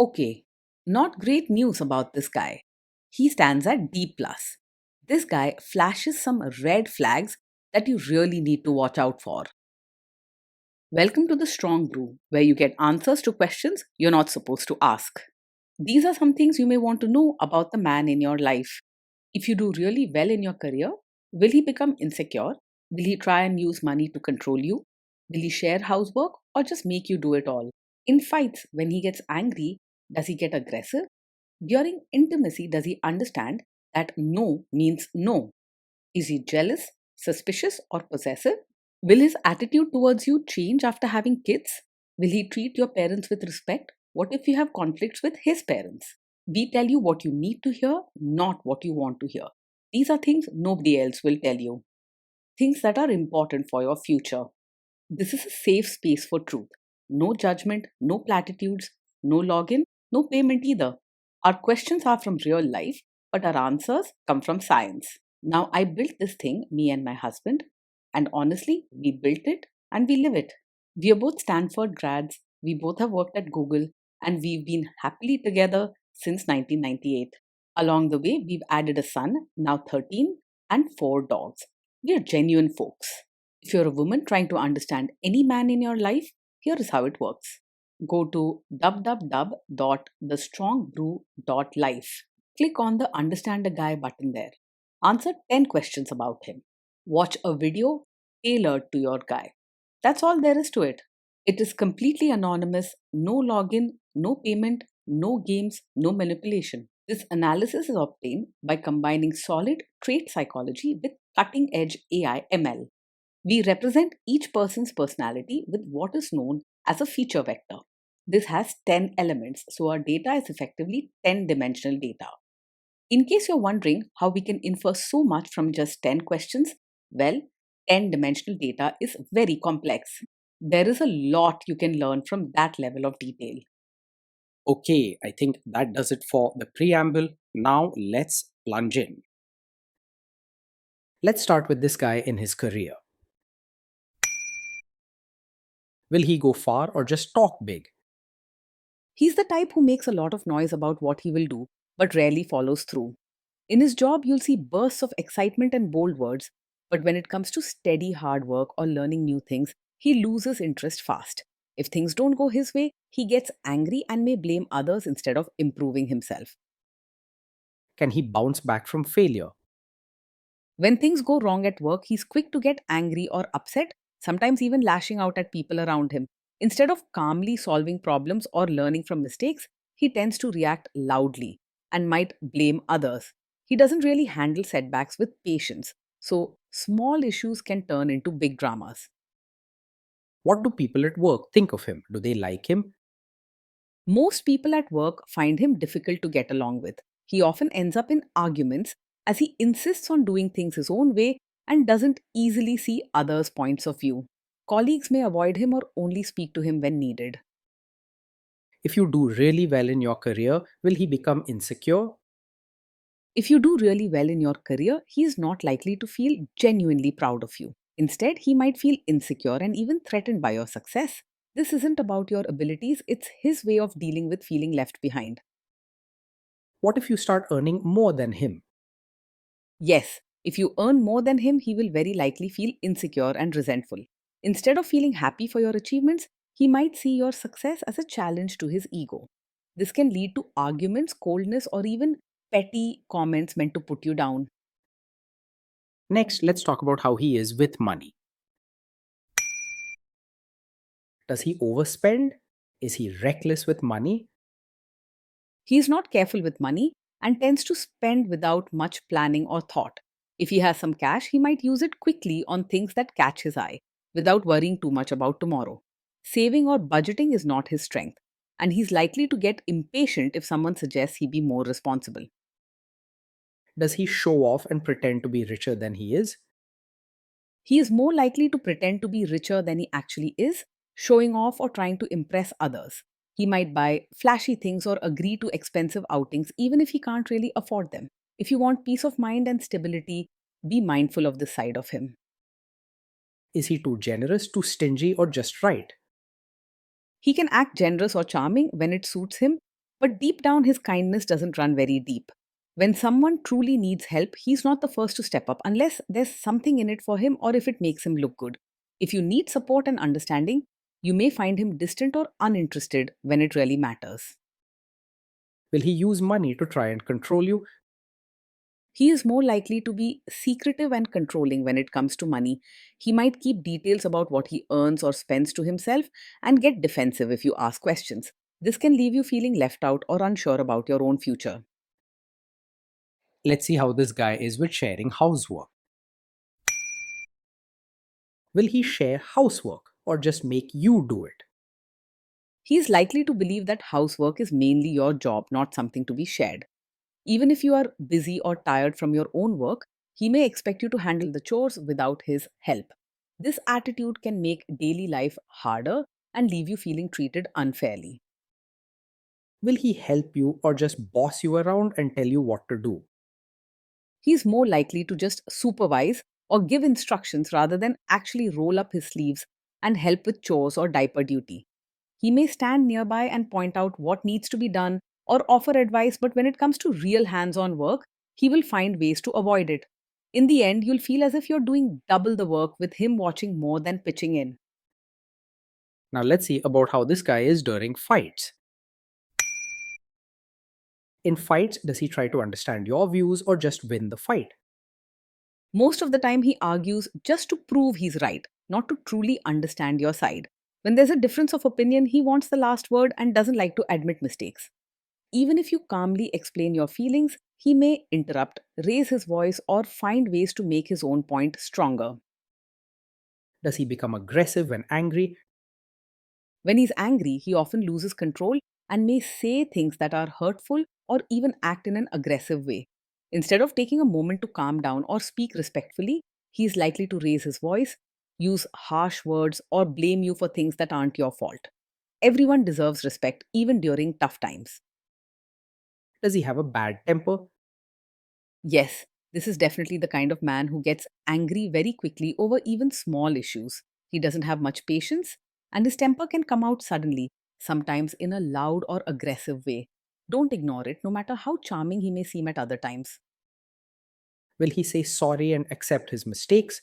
Okay, not great news about this guy. He stands at D. Plus. This guy flashes some red flags that you really need to watch out for. Welcome to the Strong Brew, where you get answers to questions you're not supposed to ask. These are some things you may want to know about the man in your life. If you do really well in your career, will he become insecure? Will he try and use money to control you? Will he share housework or just make you do it all? In fights, when he gets angry, does he get aggressive? During intimacy, does he understand that no means no? Is he jealous, suspicious, or possessive? Will his attitude towards you change after having kids? Will he treat your parents with respect? What if you have conflicts with his parents? We tell you what you need to hear, not what you want to hear. These are things nobody else will tell you. Things that are important for your future. This is a safe space for truth. No judgment, no platitudes, no login, no payment either. Our questions are from real life, but our answers come from science. Now, I built this thing, me and my husband, and honestly, we built it and we live it. We are both Stanford grads, we both have worked at Google, and we've been happily together since 1998. Along the way, we've added a son, now 13, and 4 dogs. We are genuine folks. If you're a woman trying to understand any man in your life, here is how it works. Go to www.thestrongbrew.life. Click on the Understand a Guy button there. Answer 10 questions about him. Watch a video tailored to your guy. That's all there is to it. It is completely anonymous, no login, no payment, no games, no manipulation. This analysis is obtained by combining solid trait psychology with cutting edge AI ML. We represent each person's personality with what is known as a feature vector. This has 10 elements, so our data is effectively 10-dimensional data. In case you're wondering how we can infer so much from just 10 questions, well, 10-dimensional data is very complex. There is a lot you can learn from that level of detail. Okay, I think that does it for the preamble. Now let's plunge in. Let's start with this guy in his career. Will he go far or just talk big? He's the type who makes a lot of noise about what he will do, but rarely follows through. In his job, you'll see bursts of excitement and bold words, but when it comes to steady hard work or learning new things, he loses interest fast. If things don't go his way, he gets angry and may blame others instead of improving himself. Can he bounce back from failure? When things go wrong at work, he's quick to get angry or upset, sometimes even lashing out at people around him. Instead of calmly solving problems or learning from mistakes, he tends to react loudly and might blame others. He doesn't really handle setbacks with patience, so small issues can turn into big dramas. What do people at work think of him? Do they like him? Most people at work find him difficult to get along with. He often ends up in arguments as he insists on doing things his own way and doesn't easily see others' points of view. Colleagues may avoid him or only speak to him when needed. If you do really well in your career, will he become insecure? If you do really well in your career, he is not likely to feel genuinely proud of you. Instead, he might feel insecure and even threatened by your success. This isn't about your abilities, it's his way of dealing with feeling left behind. What if you start earning more than him? Yes, if you earn more than him, he will very likely feel insecure and resentful. Instead of feeling happy for your achievements, he might see your success as a challenge to his ego. This can lead to arguments, coldness, or even petty comments meant to put you down. Next, let's talk about how he is with money. Does he overspend? Is he reckless with money? He is not careful with money and tends to spend without much planning or thought. If he has some cash, he might use it quickly on things that catch his eye without worrying too much about tomorrow. Saving or budgeting is not his strength, and he's likely to get impatient if someone suggests he be more responsible. Does he show off and pretend to be richer than he is? He is more likely to pretend to be richer than he actually is, showing off or trying to impress others. He might buy flashy things or agree to expensive outings even if he can't really afford them. If you want peace of mind and stability, be mindful of this side of him. Is he too generous, too stingy, or just right? He can act generous or charming when it suits him, But deep down, his kindness doesn't run very deep. When someone truly needs help, he's not the first to step up unless there's something in it for him or if it makes him look good. If you need support and understanding, you may find him distant or uninterested when it really matters. Will he use money to try and control you? He is more likely to be secretive and controlling when it comes to money. He might keep details about what he earns or spends to himself and get defensive if you ask questions. This can leave you feeling left out or unsure about your own future. Let's see how this guy is with sharing housework. Will he share housework or just make you do it? He is likely to believe that housework is mainly your job, not something to be shared. Even if you are busy or tired from your own work, he may expect you to handle the chores without his help. This attitude can make daily life harder and leave you feeling treated unfairly. Will he help you or just boss you around and tell you what to do? He's more likely to just supervise or give instructions rather than actually roll up his sleeves and help with chores or diaper duty. He may stand nearby and point out what needs to be done or offer advice, but when it comes to real hands on work, he will find ways to avoid it. In the end, you'll feel as if you're doing double the work with him watching more than pitching in. Now let's see about how this guy is during fights. In fights, does he try to understand your views or just win the fight? Most of the time, he argues just to prove he's right, not to truly understand your side. When there's a difference of opinion, he wants the last word and doesn't like to admit mistakes. Even if you calmly explain your feelings, he may interrupt, raise his voice, or find ways to make his own point stronger. Does he become aggressive when angry? When he's angry, he often loses control and may say things that are hurtful or even act in an aggressive way. Instead of taking a moment to calm down or speak respectfully, he is likely to raise his voice, use harsh words, or blame you for things that aren't your fault. Everyone deserves respect, even during tough times. Does he have a bad temper? Yes, this is definitely the kind of man who gets angry very quickly over even small issues. He doesn't have much patience, and his temper can come out suddenly, sometimes in a loud or aggressive way. Don't ignore it, no matter how charming he may seem at other times. Will he say sorry and accept his mistakes?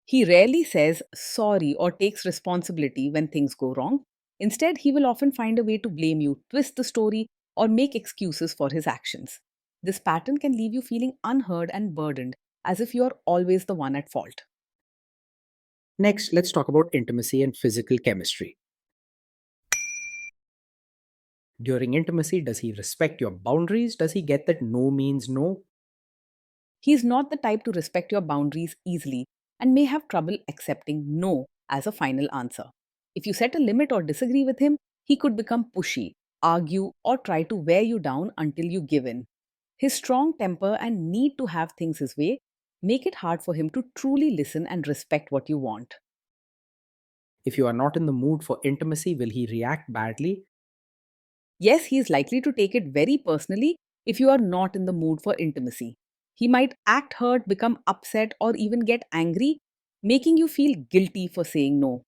He rarely says sorry or takes responsibility when things go wrong. Instead, he will often find a way to blame you, twist the story, or make excuses for his actions. This pattern can leave you feeling unheard and burdened, as if you're always the one at fault. Next, let's talk about intimacy and physical chemistry. During intimacy, does he respect your boundaries? Does he get that no means no? He is not the type to respect your boundaries easily and may have trouble accepting no as a final answer. If you set a limit or disagree with him, he could become pushy, argue, or try to wear you down until you give in. His strong temper and need to have things his way make it hard for him to truly listen and respect what you want. If you are not in the mood for intimacy, will he react badly? Yes, he is likely to take it very personally if you are not in the mood for intimacy. He might act hurt, become upset, or even get angry, making you feel guilty for saying no.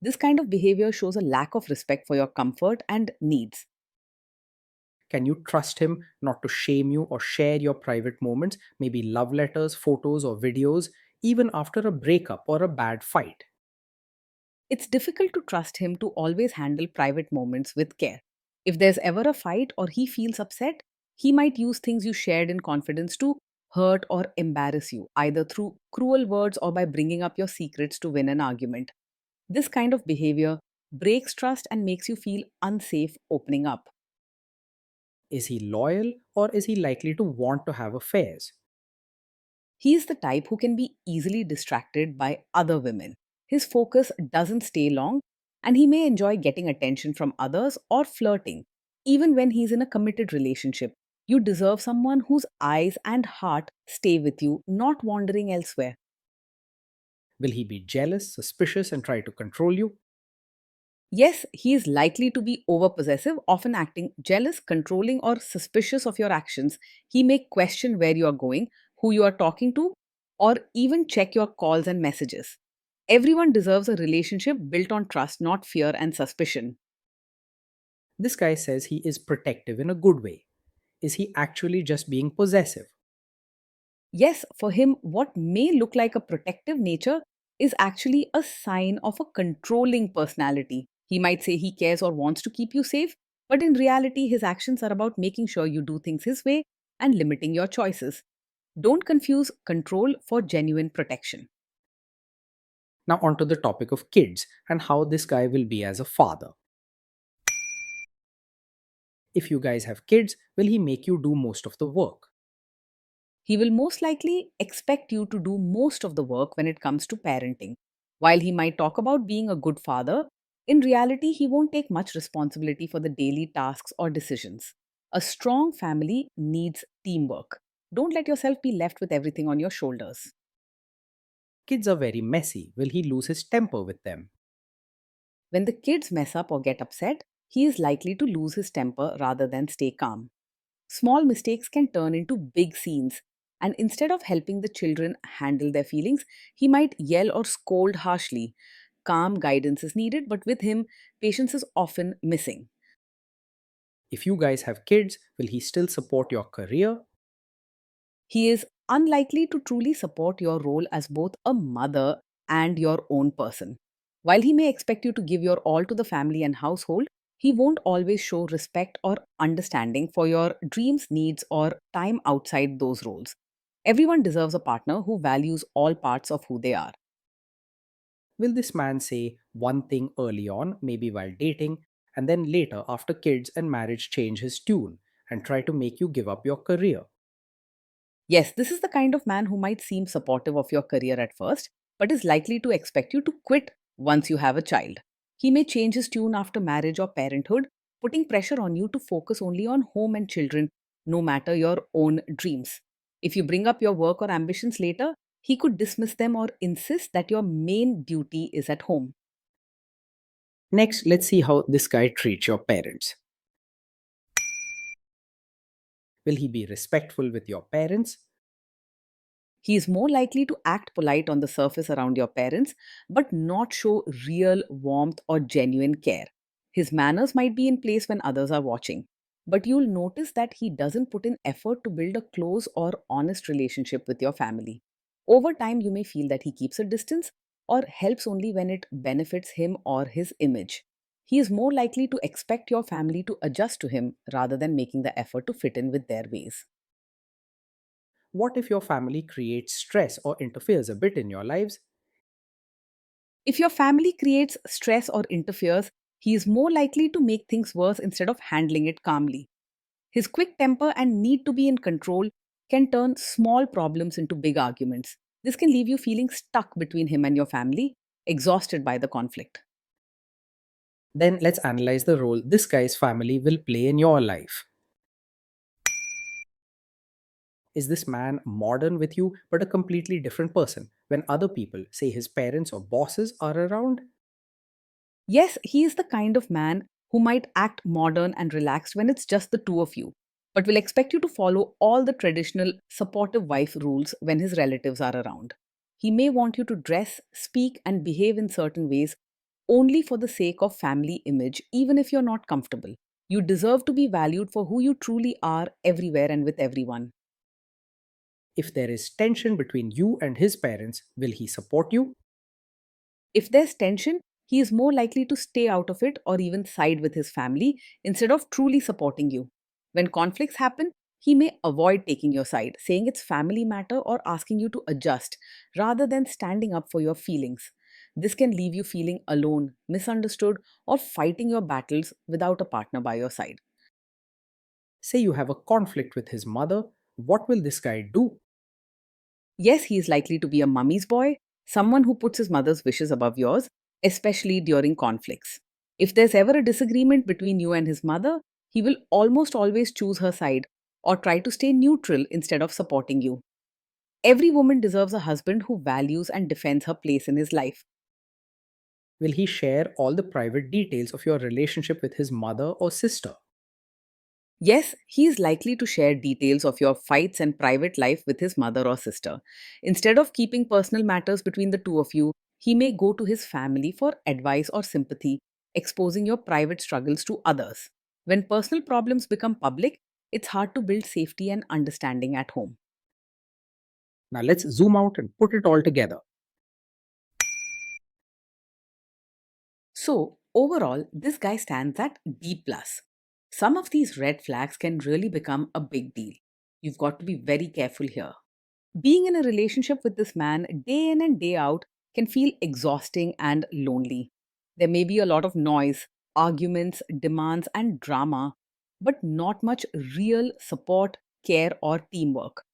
This kind of behavior shows a lack of respect for your comfort and needs. Can you trust him not to shame you or share your private moments, maybe love letters, photos, or videos, even after a breakup or a bad fight? It's difficult to trust him to always handle private moments with care. If there's ever a fight or he feels upset, he might use things you shared in confidence to hurt or embarrass you, either through cruel words or by bringing up your secrets to win an argument. This kind of behavior breaks trust and makes you feel unsafe opening up. Is he loyal or is he likely to want to have affairs? He is the type who can be easily distracted by other women. His focus doesn't stay long, and he may enjoy getting attention from others or flirting. Even when he's in a committed relationship, you deserve someone whose eyes and heart stay with you, not wandering elsewhere. Will he be jealous, suspicious, and try to control you? Yes, he is likely to be overpossessive, often acting jealous, controlling, or suspicious of your actions. He may question where you are going, who you are talking to, or even check your calls and messages. Everyone deserves a relationship built on trust, not fear and suspicion. This guy says he is protective in a good way. Is he actually just being possessive? Yes, for him, what may look like a protective nature is actually a sign of a controlling personality. He might say he cares or wants to keep you safe, but in reality, his actions are about making sure you do things his way and limiting your choices. Don't confuse control for genuine protection. Now, onto the topic of kids and how this guy will be as a father. If you guys have kids, will he make you do most of the work? He will most likely expect you to do most of the work when it comes to parenting. While he might talk about being a good father, in reality, he won't take much responsibility for the daily tasks or decisions. A strong family needs teamwork. Don't let yourself be left with everything on your shoulders. Kids are very messy. Will he lose his temper with them? When the kids mess up or get upset, he is likely to lose his temper rather than stay calm. Small mistakes can turn into big scenes, and instead of helping the children handle their feelings, he might yell or scold harshly. Calm guidance is needed, but with him, patience is often missing. If you guys have kids, will he still support your career? He is unlikely to truly support your role as both a mother and your own person. While he may expect you to give your all to the family and household, he won't always show respect or understanding for your dreams, needs, or time outside those roles. Everyone deserves a partner who values all parts of who they are. Will this man say one thing early on, maybe while dating, and then later, after kids and marriage, change his tune and try to make you give up your career? Yes, this is the kind of man who might seem supportive of your career at first, but is likely to expect you to quit once you have a child. He may change his tune after marriage or parenthood, putting pressure on you to focus only on home and children, no matter your own dreams. If you bring up your work or ambitions later, he could dismiss them or insist that your main duty is at home. Next, let's see how this guy treats your parents. Will he be respectful with your parents? He is more likely to act polite on the surface around your parents, but not show real warmth or genuine care. His manners might be in place when others are watching, but you'll notice that he doesn't put in effort to build a close or honest relationship with your family. Over time, you may feel that he keeps a distance or helps only when it benefits him or his image. He is more likely to expect your family to adjust to him rather than making the effort to fit in with their ways. What if your family creates stress or interferes a bit in your lives? If your family creates stress or interferes, he is more likely to make things worse instead of handling it calmly. His quick temper and need to be in control can turn small problems into big arguments. This can leave you feeling stuck between him and your family, exhausted by the conflict. Then let's analyze the role this guy's family will play in your life. Is this man modern with you but a completely different person when other people, say his parents or bosses, are around? Yes, he is the kind of man who might act modern and relaxed when it's just the two of you, but will expect you to follow all the traditional supportive wife rules when his relatives are around. He may want you to dress, speak, and behave in certain ways only for the sake of family image, even if you're not comfortable. You deserve to be valued for who you truly are everywhere and with everyone. If there is tension between you and his parents, will he support you? If there's tension, he is more likely to stay out of it or even side with his family instead of truly supporting you. When conflicts happen, he may avoid taking your side, saying it's family matter or asking you to adjust rather than standing up for your feelings. This can leave you feeling alone, misunderstood, or fighting your battles without a partner by your side. Say you have a conflict with his mother, what will this guy do? Yes, he is likely to be a mummy's boy, someone who puts his mother's wishes above yours, especially during conflicts. If there's ever a disagreement between you and his mother, he will almost always choose her side or try to stay neutral instead of supporting you. Every woman deserves a husband who values and defends her place in his life. Will he share all the private details of your relationship with his mother or sister? Yes, he is likely to share details of your fights and private life with his mother or sister. Instead of keeping personal matters between the two of you, he may go to his family for advice or sympathy, exposing your private struggles to others. When personal problems become public, it's hard to build safety and understanding at home. Now let's zoom out and put it all together. So, overall, this guy stands at D. Plus. Some of these red flags can really become a big deal. You've got to be very careful here. Being in a relationship with this man day in and day out can feel exhausting and lonely. There may be a lot of noise, arguments, demands, and drama, but not much real support, care, or teamwork.